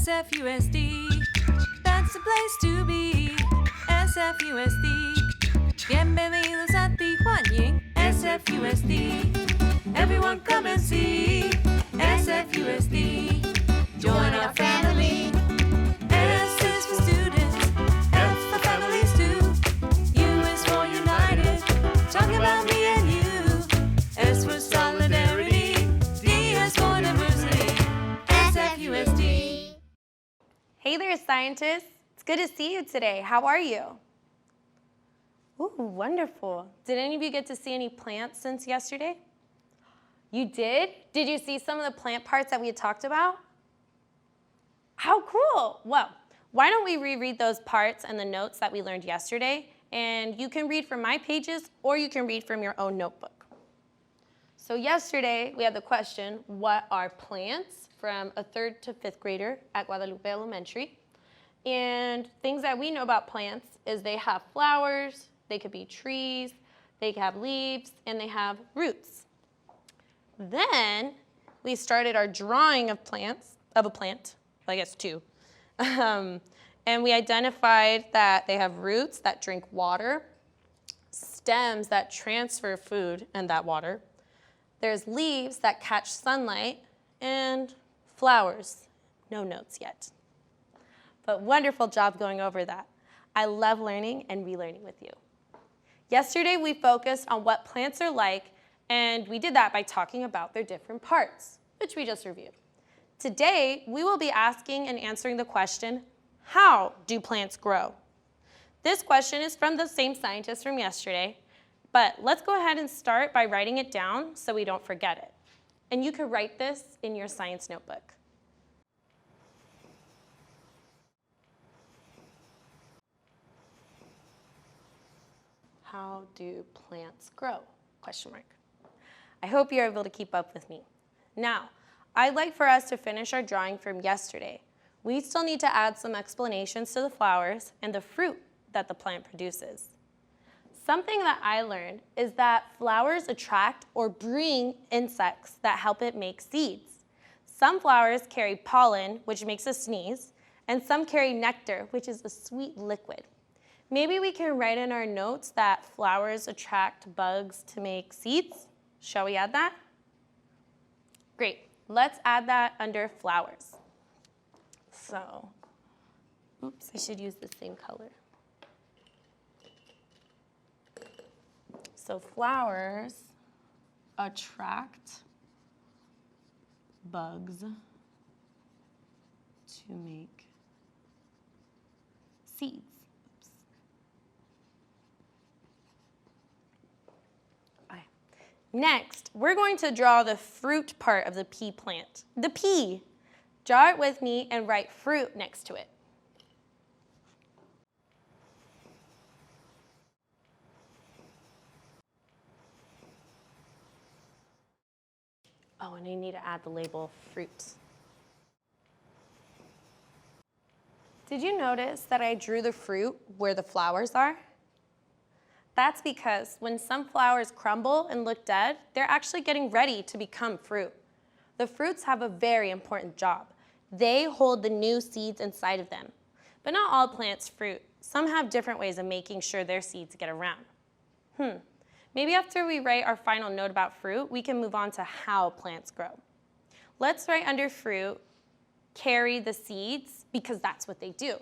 SFUSD, that's the place to be. SFUSD, bienvenidos a Tijuana. SFUSD, everyone come and see. SFUSD, join our family. S is for students, F for families too. U is for united, talking about me and you. S for solidarity, D is for diversity. SFUSD. Hey there, scientists. It's good to see you today. How are you? Ooh, wonderful. Did any of you get to see any plants since yesterday? You did? Did you see some of the plant parts that we had talked about? How cool. Well, why don't we reread those parts and the notes that we learned yesterday, and you can read from my pages or you can read from your own notebook. So yesterday we had the question, what are plants? From a 3rd to 5th grader at Guadalupe Elementary. And things that we know about plants is they have flowers, they could be trees, they could have leaves, and they have roots. Then we started our drawing of a plant, I guess two. And we identified that they have roots that drink water, stems that transfer food and that water. There's leaves that catch sunlight, and flowers. No notes yet. But wonderful job going over that. I love learning and relearning with you. Yesterday we focused on what plants are like, and we did that by talking about their different parts, which we just reviewed. Today we will be asking and answering the question, how do plants grow? This question is from the same scientist from yesterday, but let's go ahead and start by writing it down so we don't forget it. And you could write this in your science notebook. How do plants grow? Question mark. I hope you're able to keep up with me. Now, I'd like for us to finish our drawing from yesterday. We still need to add some explanations to the flowers and the fruit that the plant produces. Something that I learned is that flowers attract or bring insects that help it make seeds. Some flowers carry pollen, which makes us sneeze, and some carry nectar, which is a sweet liquid. Maybe we can write in our notes that flowers attract bugs to make seeds. Shall we add that? Great. Let's add that under flowers. So, oops, I should use the same color. So flowers attract bugs to make seeds. Oops. Okay. Next, we're going to draw the fruit part of the pea plant. The pea. Draw it with me and write fruit next to it. Oh, and I need to add the label fruit. Did you notice that I drew the fruit where the flowers are? That's because when some flowers crumble and look dead, they're actually getting ready to become fruit. The fruits have a very important job. They hold the new seeds inside of them. But not all plants fruit. Some have different ways of making sure their seeds get around. Maybe after we write our final note about fruit, we can move on to how plants grow. Let's write under fruit, carry the seeds, because that's what they do.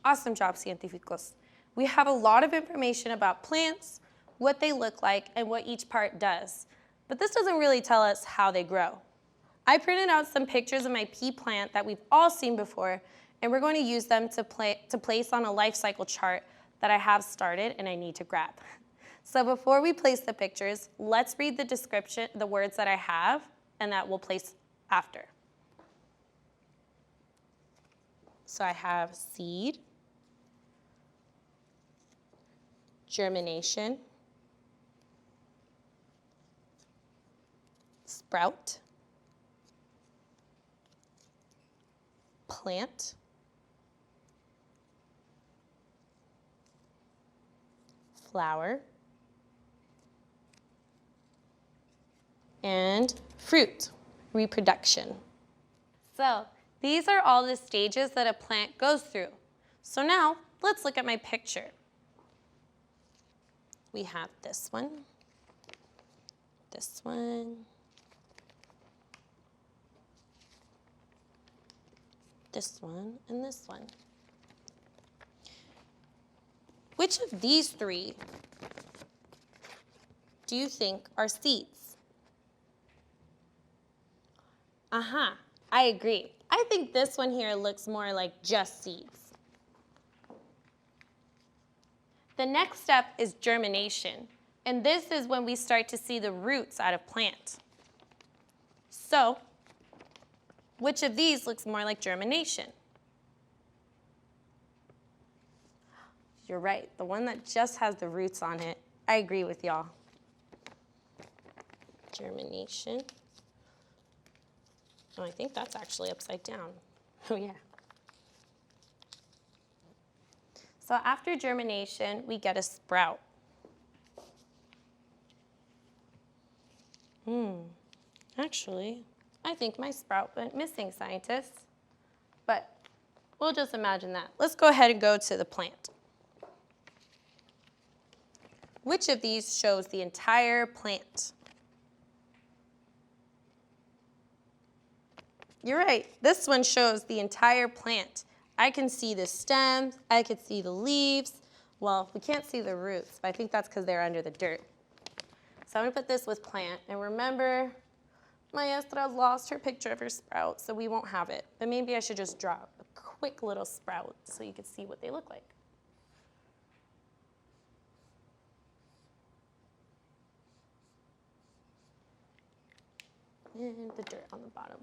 Awesome job, científicos. We have a lot of information about plants, what they look like, and what each part does. But this doesn't really tell us how they grow. I printed out some pictures of my pea plant that we've all seen before, and we're going to use them to place on a life cycle chart that I have started and I need to grab. So before we place the pictures, let's read the description, the words that I have, and that we'll place after. So I have seed, germination, sprout, plant, flower, and fruit, reproduction. So these are all the stages that a plant goes through. So now let's look at my picture. We have this one, this one, this one, and this one. Which of these three do you think are seeds? I agree. I think this one here looks more like just seeds. The next step is germination, and this is when we start to see the roots out of plant. So, which of these looks more like germination? You're right, the one that just has the roots on it. I agree with y'all. Germination. Oh, I think that's actually upside down. Oh, yeah. So after germination, we get a sprout. Actually, I think my sprout went missing, scientists. But we'll just imagine that. Let's go ahead and go to the plant. Which of these shows the entire plant? You're right, this one shows the entire plant. I can see the stems, I can see the leaves. Well, we can't see the roots, but I think that's because they're under the dirt. So I'm gonna put this with plant, and remember, Maestra lost her picture of her sprout, so we won't have it. But maybe I should just draw a quick little sprout so you can see what they look like. And the dirt on the bottom.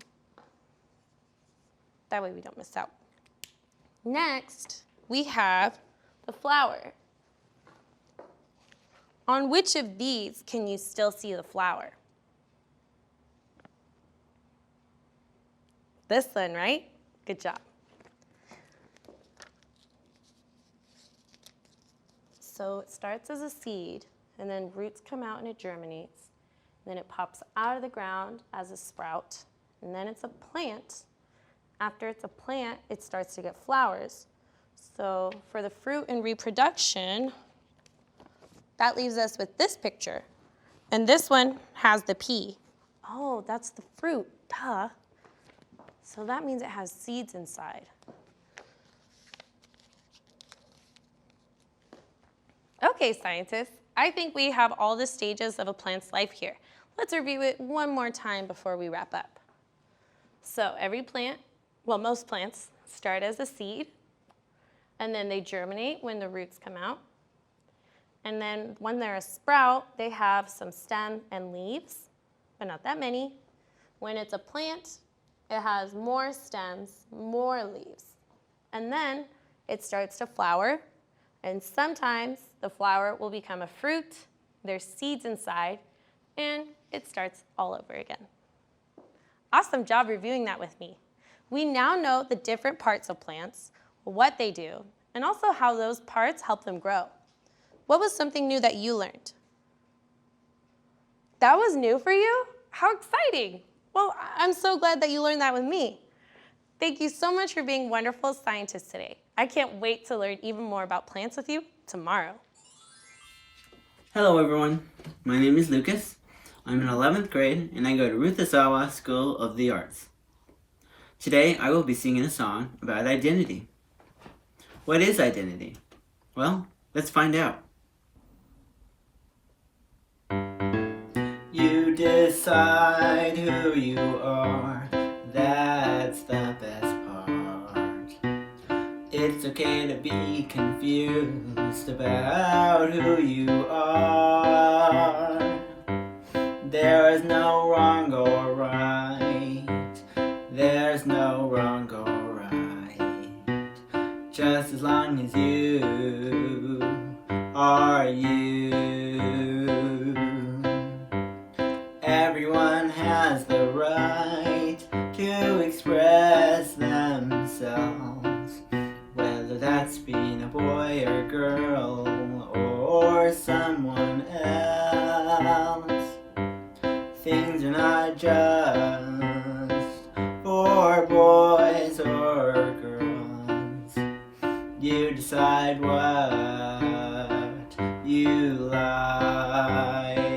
That way we don't miss out. Next, we have the flower. On which of these can you still see the flower? This one, right? Good job. So it starts as a seed, and then roots come out and it germinates. Then it pops out of the ground as a sprout, and then it's a plant. After it's a plant, it starts to get flowers. So for the fruit and reproduction, that leaves us with this picture. And this one has the pea. Oh, that's the fruit, duh. So that means it has seeds inside. Okay, scientists, I think we have all the stages of a plant's life here. Let's review it one more time before we wrap up. So every plant, well, most plants start as a seed, and then they germinate when the roots come out. And then when they're a sprout, they have some stem and leaves, but not that many. When it's a plant, it has more stems, more leaves. And then it starts to flower, and sometimes the flower will become a fruit, there's seeds inside, and it starts all over again. Awesome job reviewing that with me. We now know the different parts of plants, what they do, and also how those parts help them grow. What was something new that you learned? That was new for you? How exciting! Well, I'm so glad that you learned that with me. Thank you so much for being wonderful scientists today. I can't wait to learn even more about plants with you tomorrow. Hello everyone, my name is Lucas. I'm in 11th grade and I go to Ruth Asawa School of the Arts. Today I will be singing a song about identity. What is identity? Well, let's find out. You decide who you are, that's the best part. It's okay to be confused about who you are. There is no wrong or right, there's no wrong or right, just as long as you are you. Everyone has the right to express themselves, whether that's being a boy or girl or someone else. Things not just for boys or girls. You decide what you like.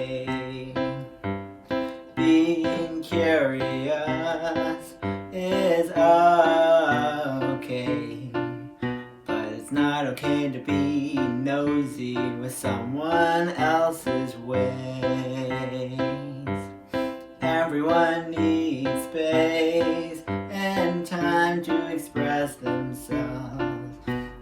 Being curious is okay, but it's not okay to be nosy with someone else's ways. Everyone needs space and time to express themselves,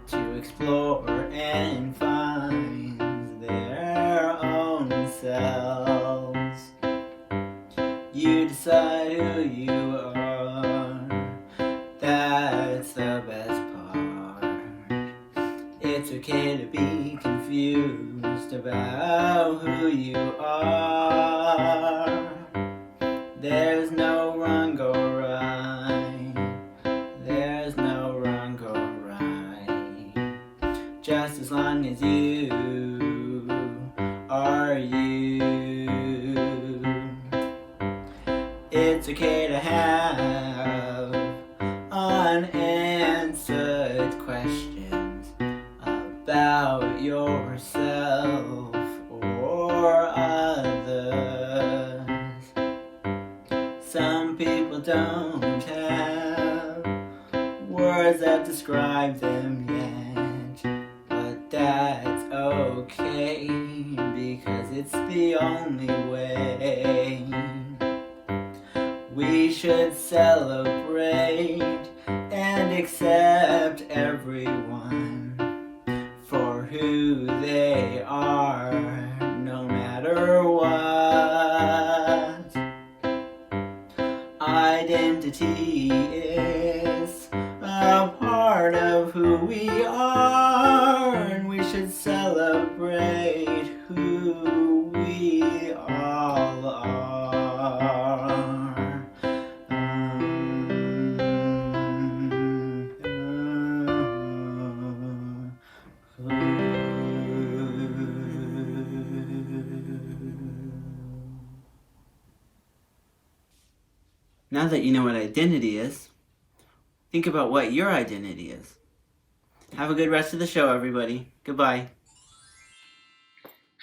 to explore and find their own selves. You decide who you are, that's the best part. It's okay to be confused about who you are. There's no wrong or right. There's no wrong or right. Just as long as you are you. It's okay to have unanswered questions about yourself or others. Some people don't have words that describe them yet, but that's okay because it's the only way. We should celebrate and accept everyone for who they are, no matter what. Identity is a part of who we are, and we should celebrate who we all are. Now that you know what identity is, think about what your identity is. Have a good rest of the show, everybody. Goodbye.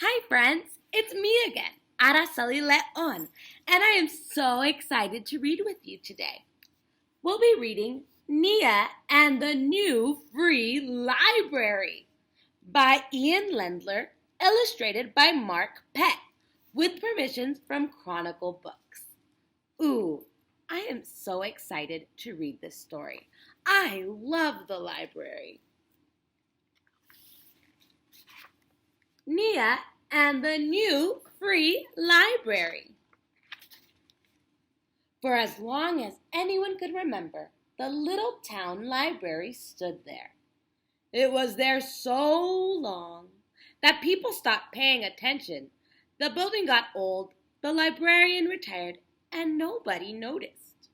Hi, friends. It's me again, Araceli Leon, and I am so excited to read with you today. We'll be reading Nia and the New Free Library by Ian Lendler, illustrated by Mark Pett, with permissions from Chronicle Books. Ooh, I am so excited to read this story. I love the library. Nia and the New Free Library. For as long as anyone could remember, the little town library stood there. It was there so long that people stopped paying attention. The building got old, the librarian retired, and nobody noticed.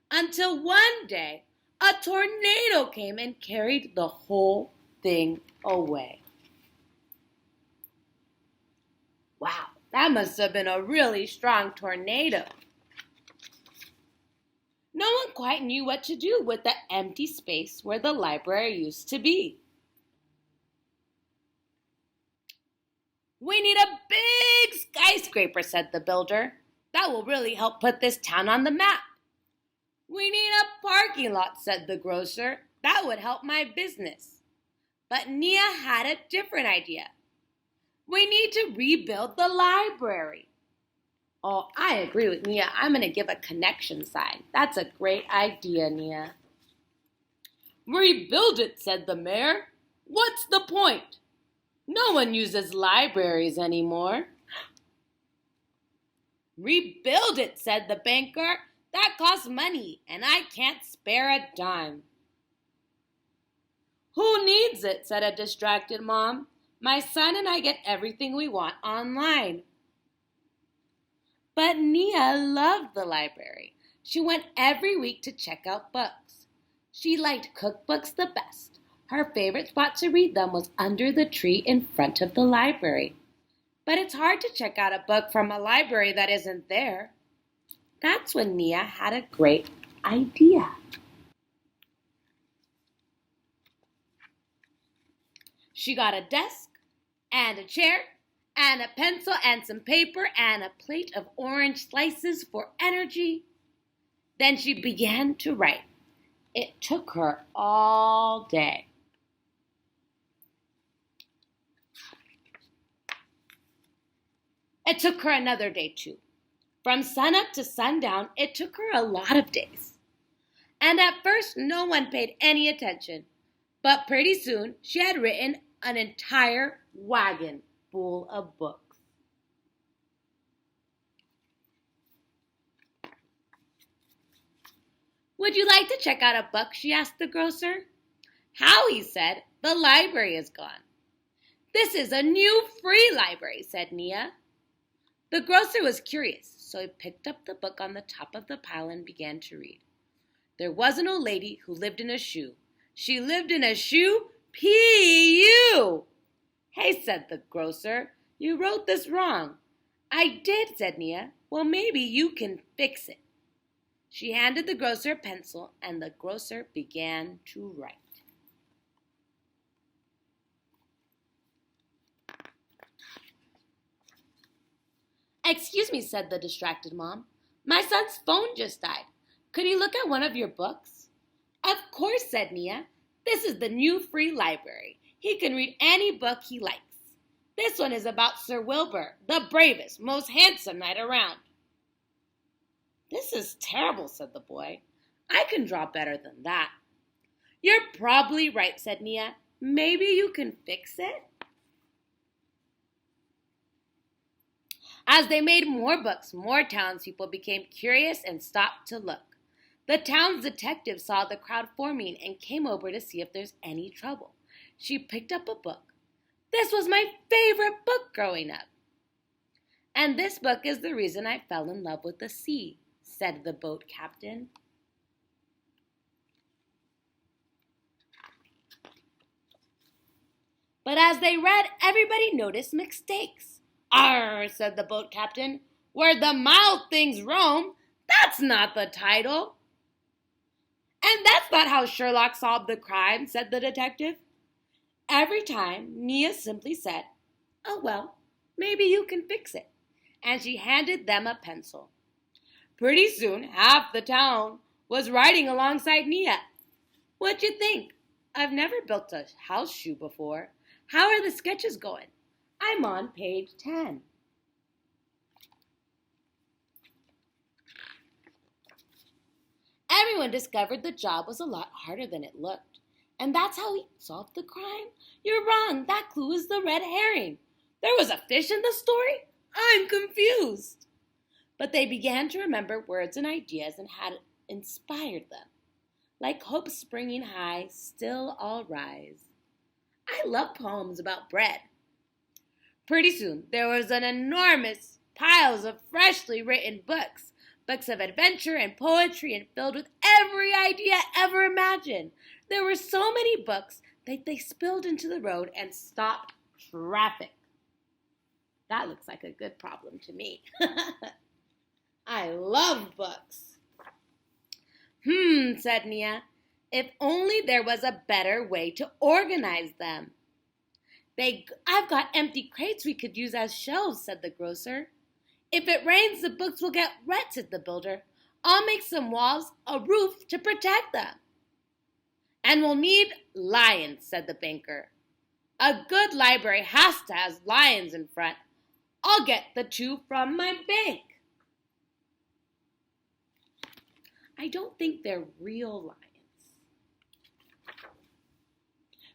Until one day, a tornado came and carried the whole thing away. Wow, that must have been a really strong tornado. No one quite knew what to do with the empty space where the library used to be. "We need a big skyscraper," said the builder. "That will really help put this town on the map." "We need a parking lot," said the grocer. "That would help my business." But Nia had a different idea. "We need to rebuild the library." Oh, I agree with Nia. I'm going to give a connection sign. That's a great idea, Nia. "Rebuild it," said the mayor. "What's the point? No one uses libraries anymore." "Rebuild it," said the banker. "That costs money, and I can't spare a dime." "Who needs it?" said a distracted mom. "My son and I get everything we want online." But Nia loved the library. She went every week to check out books. She liked cookbooks the best. Her favorite spot to read them was under the tree in front of the library. But it's hard to check out a book from a library that isn't there. that's when Nia had a great idea. She got a desk and a chair and a pencil and some paper and a plate of orange slices for energy. Then she began to write. It took her all day. It took her another day too. From sunup to sundown, it took her a lot of days. And at first, no one paid any attention. But pretty soon, she had written an entire wagon full of books. Would you like to check out a book? She asked the grocer. How, he said, the library is gone. This is a new free library, said Nia. The grocer was curious, so he picked up the book on the top of the pile and began to read. There was an old lady who lived in a shoe. She lived in a shoe, P-U. Hey, said the grocer, you wrote this wrong. I did, said Nia. Well, maybe you can fix it. She handed the grocer a pencil, and the grocer began to write. Excuse me, said the distracted mom. My son's phone just died. Could he look at one of your books? Of course, said Nia. This is the new free library. He can read any book he likes. This one is about Sir Wilbur, the bravest, most handsome knight around. This is terrible, said the boy. I can draw better than that. You're probably right, said Nia. Maybe you can fix it? As they made more books, more townspeople became curious and stopped to look. The town's detective saw the crowd forming and came over to see if there's any trouble. She picked up a book. This was my favorite book growing up. And this book is the reason I fell in love with the sea, said the boat captain. But as they read, everybody noticed mistakes. Arr, said the boat captain, where the mild things roam, that's not the title. And that's not how Sherlock solved the crime, said the detective. Every time, Nia simply said, oh, well, maybe you can fix it. And she handed them a pencil. Pretty soon, half the town was riding alongside Nia. What'd you think? I've never built a houseshoe before. How are the sketches going? I'm on page 10. Everyone discovered the job was a lot harder than it looked. And that's how he solved the crime? You're wrong. That clue is the red herring. There was a fish in the story? I'm confused. But they began to remember words and ideas and had inspired them. Like hope springing high, still all rise. I love poems about bread. Pretty soon, there was an enormous piles of freshly written books of adventure and poetry and filled with every idea ever imagined. There were so many books that they spilled into the road and stopped traffic. That looks like a good problem to me. I love books. Said Nia. If only there was a better way to organize them. I've got empty crates we could use as shelves, said the grocer. If it rains, the books will get wet, said the builder. I'll make some walls, a roof to protect them. And we'll need lions, said the banker. A good library has to have lions in front. I'll get the 2 from my bank. I don't think they're real lions.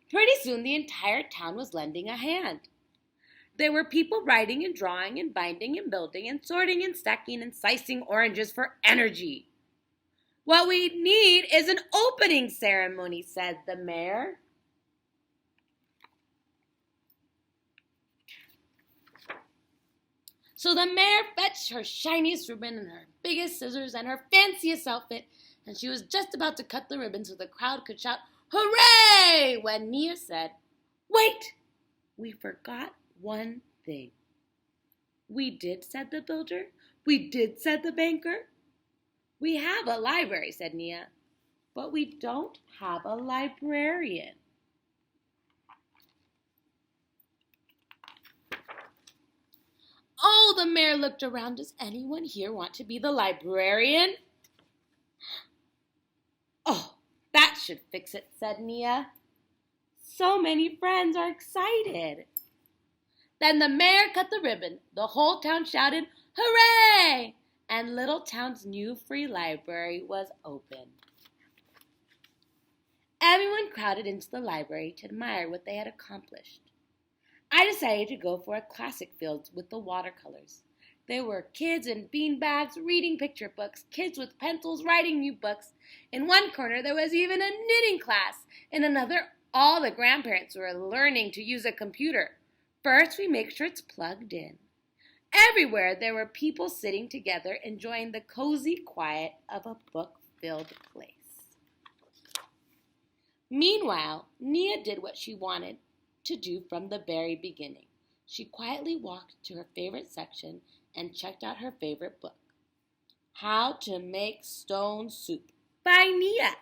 Pretty soon, the entire town was lending a hand. There were people writing and drawing and binding and building and sorting and stacking and slicing oranges for energy. What we need is an opening ceremony, said the mayor. So the mayor fetched her shiniest ribbon and her biggest scissors and her fanciest outfit, and she was just about to cut the ribbon so the crowd could shout, "Hooray!" when Nia said, "Wait, we forgot one thing." "We did," said the builder. "We did," said the banker. We have a library, said Nia, but we don't have a librarian. Oh, the mayor looked around. Does anyone here want to be the librarian? Oh, that should fix it, said Nia. So many friends are excited. Then the mayor cut the ribbon. The whole town shouted, "Hooray!" And Little Town's new free library was open. Everyone crowded into the library to admire what they had accomplished. I decided to go for a classic field with the watercolors. There were kids in beanbags reading picture books, kids with pencils writing new books. In one corner, there was even a knitting class. In another, all the grandparents were learning to use a computer. First, we make sure it's plugged in. Everywhere, there were people sitting together, enjoying the cozy quiet of a book-filled place. Meanwhile, Nia did what she wanted to do from the very beginning. She quietly walked to her favorite section and checked out her favorite book, How to Make Stone Soup by Nia.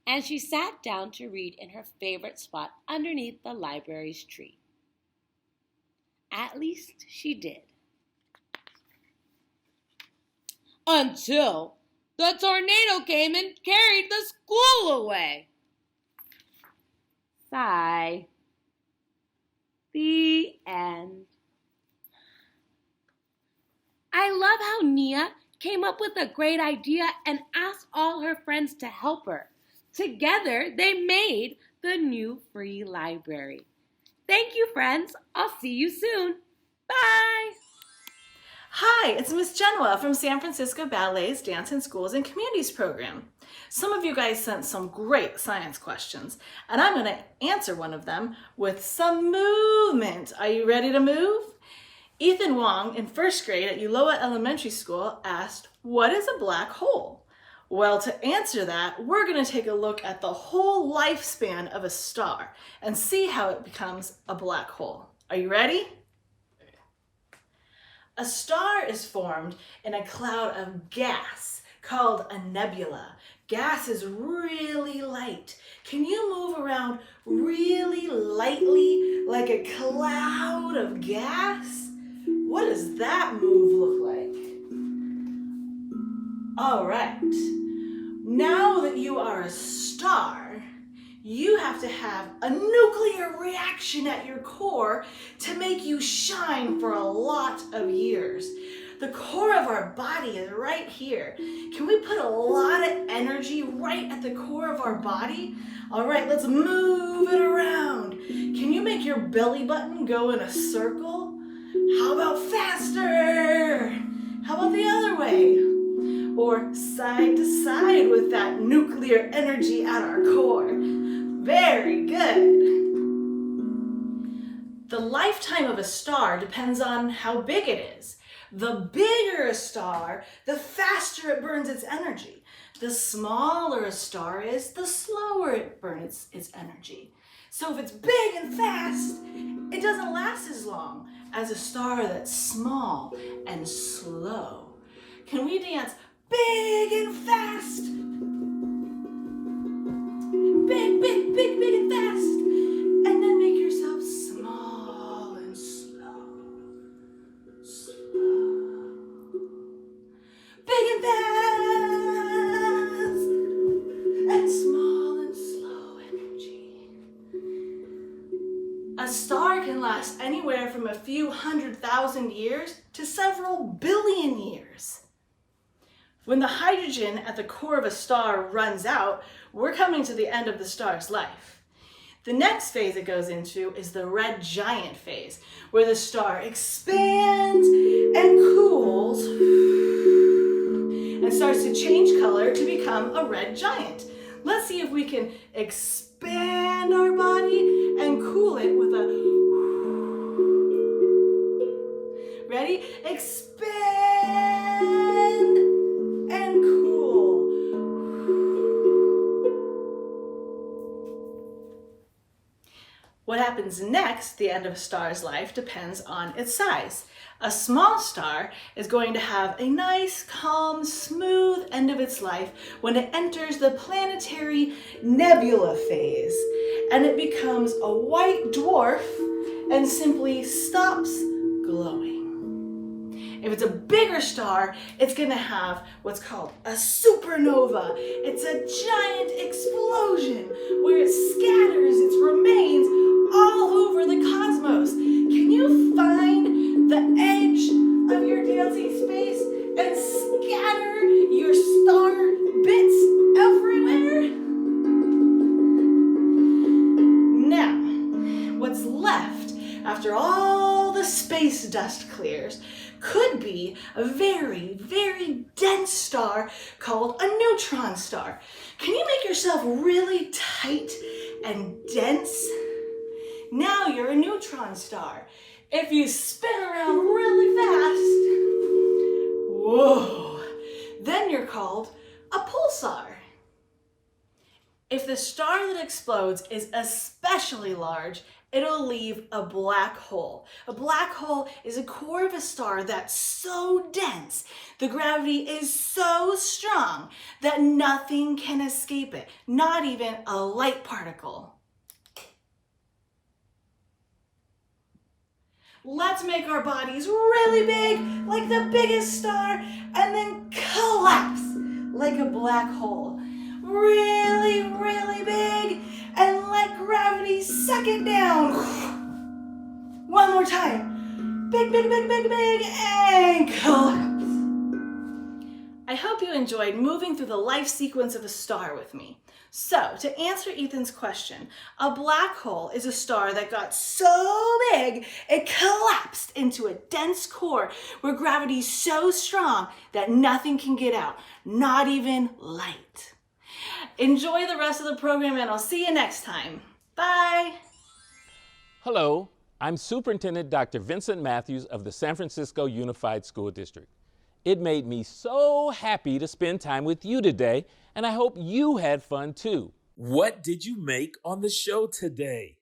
And she sat down to read in her favorite spot underneath the library's tree. At least she did. Until the tornado came and carried the school away. Sigh. The end. I love how Nia came up with a great idea and asked all her friends to help her. Together, they made the new free library. Thank you, friends. I'll see you soon. Bye. Hi, it's Miss Genoa from San Francisco Ballet's Dance in Schools and Communities program. Some of you guys sent some great science questions, and I'm going to answer one of them with some movement. Are you ready to move? Ethan Wong in first grade at Ulloa Elementary School asked, "What is a black hole?" Well, to answer that, we're going to take a look at the whole lifespan of a star and see how it becomes a black hole. Are you ready? A star is formed in a cloud of gas called a nebula. Gas is really light. Can you move around really lightly like a cloud of gas? What does that move look like? All right. Now that you are a star, you have to have a nuclear reaction at your core to make you shine for a lot of years. The core of our body is right here. Can we put a lot of energy right at the core of our body? All right, let's move it around. Can you make your belly button go in a circle? How about faster? How about the other way? Or side to side with that nuclear energy at our core. Very good. The lifetime of a star depends on how big it is. The bigger a star, the faster it burns its energy. The smaller a star is, the slower it burns its energy. So if it's big and fast, it doesn't last as long as a star that's small and slow. Can we dance big and fast? Big, big, big, big and fast. And then make yourself small and slow. Slow. Big and fast. And small and slow energy. A star can last anywhere from a few 100,000 years to several billion years. When the hydrogen at the core of a star runs out, we're coming to the end of the star's life. The next phase it goes into is the red giant phase, where the star expands and cools and starts to change color to become a red giant. Let's see if we can expand our body and cool it with a ready? Expand and cool. What happens next, the end of a star's life, depends on its size. A small star is going to have a nice, calm, smooth, and its life when it enters the planetary nebula phase, and it becomes a white dwarf and simply stops glowing. If it's a bigger star, it's going to have what's called a supernova. It's a giant explosion where it scatters its remains all over the cosmos. Can you find the edge of your dancing space and scatter your star bits everywhere? Now, what's left after all the space dust clears could be a very, very dense star called a neutron star. Can you make yourself really tight and dense? Now you're a neutron star. If you spin around really fast, whoa, then you're called a pulsar. If the star that explodes is especially large, it'll leave a black hole. A black hole is a core of a star that's so dense, the gravity is so strong that nothing can escape it, not even a light particle. Let's make our bodies really big, like the biggest star, and then collapse like a black hole. Really, really big, and let gravity suck it down. One more time. Big, big, big, big, big, and collapse. I hope you enjoyed moving through the life sequence of a star with me. So, to answer Ethan's question, a black hole is a star that got so big it collapsed into a dense core where gravity is so strong that nothing can get out, not even light. Enjoy the rest of the program, and I'll see you next time. Bye. Hello, I'm Superintendent Dr. Vincent Matthews of the San Francisco Unified School District. It made me so happy to spend time with you today, and I hope you had fun too. What did you make on the show today?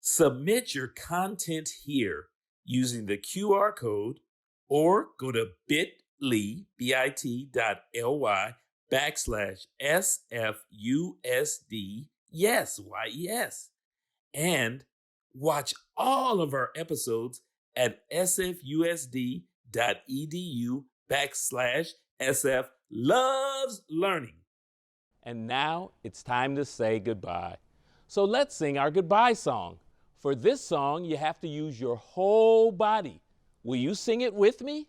Submit your content here using the QR code or go to bit.ly, bit.ly/SFUSD, yes, YES, and watch all of our episodes at sfusd.edu/SF-loves-learning. And now it's time to say goodbye. So let's sing our goodbye song. For this song, you have to use your whole body. Will you sing it with me?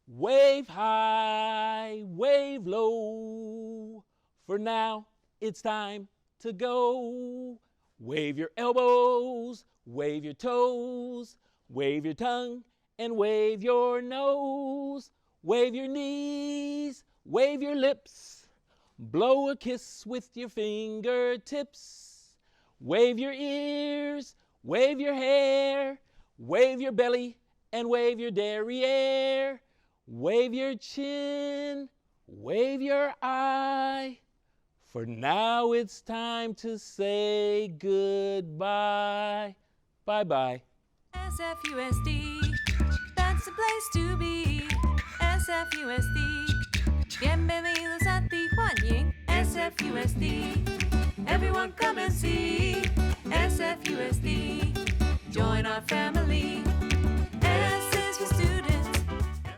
Wave high, wave low. For now, it's time to go. Wave your elbows, wave your toes, wave your tongue, and wave your nose. Wave your knees, wave your lips. Blow a kiss with your fingertips. Wave your ears, wave your hair, wave your belly, and wave your derriere. Wave your chin, wave your eye. For now it's time to say goodbye. Bye-bye. SFUSD, that's the place to be. SFUSD, bienvenidos a ti, Juan Ying. SFUSD, everyone come and see. SFUSD, join our family. S is for students.